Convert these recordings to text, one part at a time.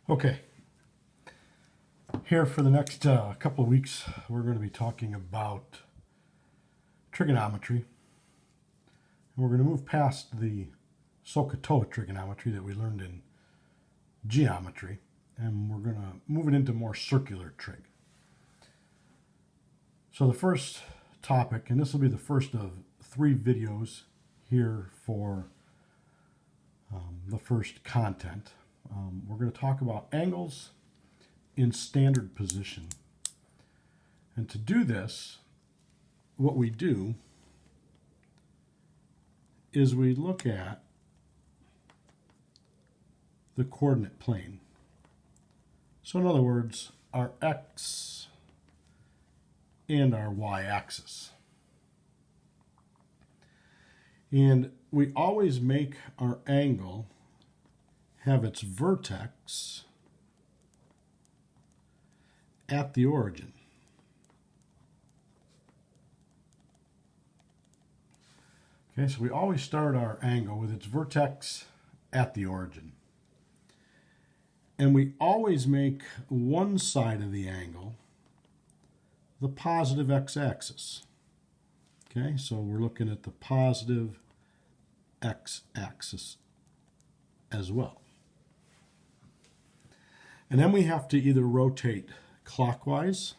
Okay, here for the next couple of weeks, we're going to be talking about trigonometry. And we're going to move past the SOHCAHTOA trigonometry that we learned in geometry, and we're going to move it into more circular trig. So the first topic, and this will be the first of 3 videos here for the first content, we're going to talk about angles in standard position. And to do this, what we do is we look at the coordinate plane. So in other words, our x and our y-axis. And we always make our angle have its vertex at the origin. Okay, so we always start our angle with its vertex at the origin. And we always make one side of the angle the positive x-axis. Okay, so we're looking at the positive x-axis as well. And then we have to either rotate clockwise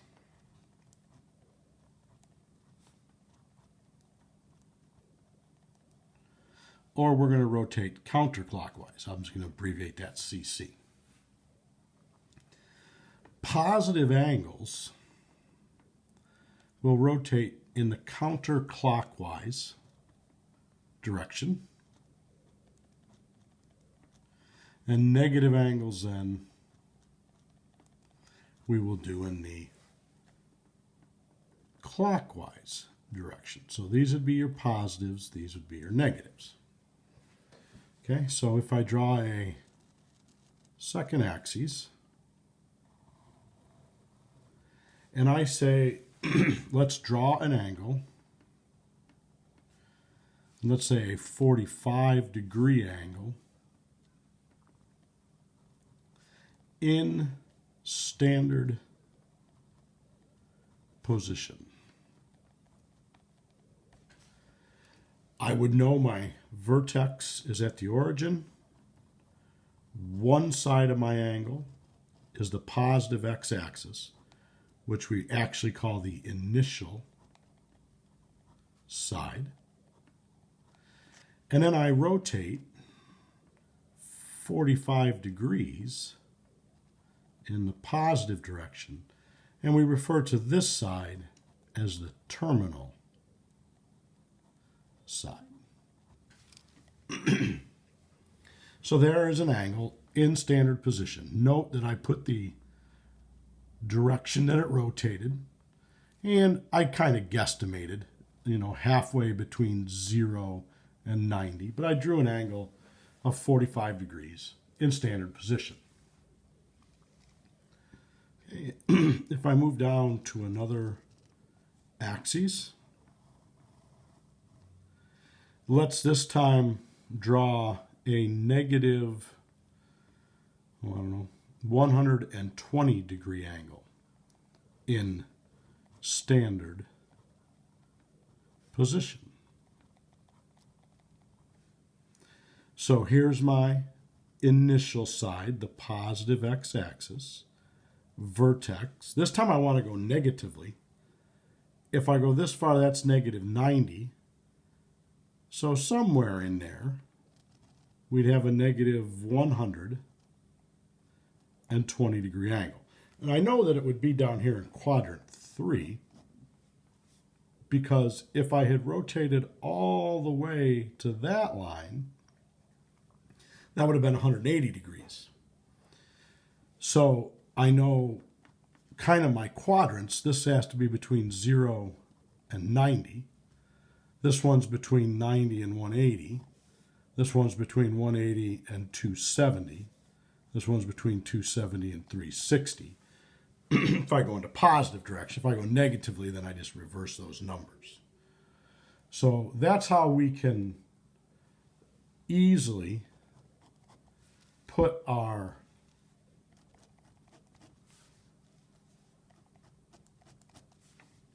or we're going to rotate counterclockwise. I'm just going to abbreviate that CC. Positive angles will rotate in the counterclockwise direction, and negative angles then we will do in the clockwise direction. So these would be your positives, these would be your negatives. Okay, so if I draw a second axis, and I say, let's draw an angle, let's say a 45-degree angle in standard position. I would know my vertex is at the origin. One side of my angle is the positive x-axis, which we actually call the initial side. And then I rotate 45 degrees in the positive direction, and we refer to this side as the terminal side. So there is an angle in standard position. Note that I put the direction that it rotated, and I kind of guesstimated, halfway between 0 and 90, but I drew an angle of 45 degrees in standard position. Okay. If I move down to another axis, let's this time draw a negative, 120 degree angle in standard position. So here's my initial side, the positive x-axis, vertex. This time I want to go negatively. If I go this far, that's negative 90. So somewhere in there, we'd have a negative 120 degree angle. And I know that it would be down here in quadrant 3, because if I had rotated all the way to that line, that would have been 180 degrees. So I know kind of my quadrants. This has to be between 0 and 90. This one's between 90 and 180. This one's between 180 and 270. This one's between 270 and 360. If I go into positive direction, if I go negatively, then I just reverse those numbers. So that's how we can easily put our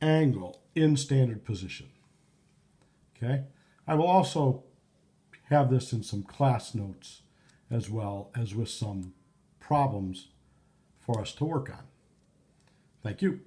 angle in standard position. Okay, I will also have this in some class notes as well as with some problems for us to work on. Thank you.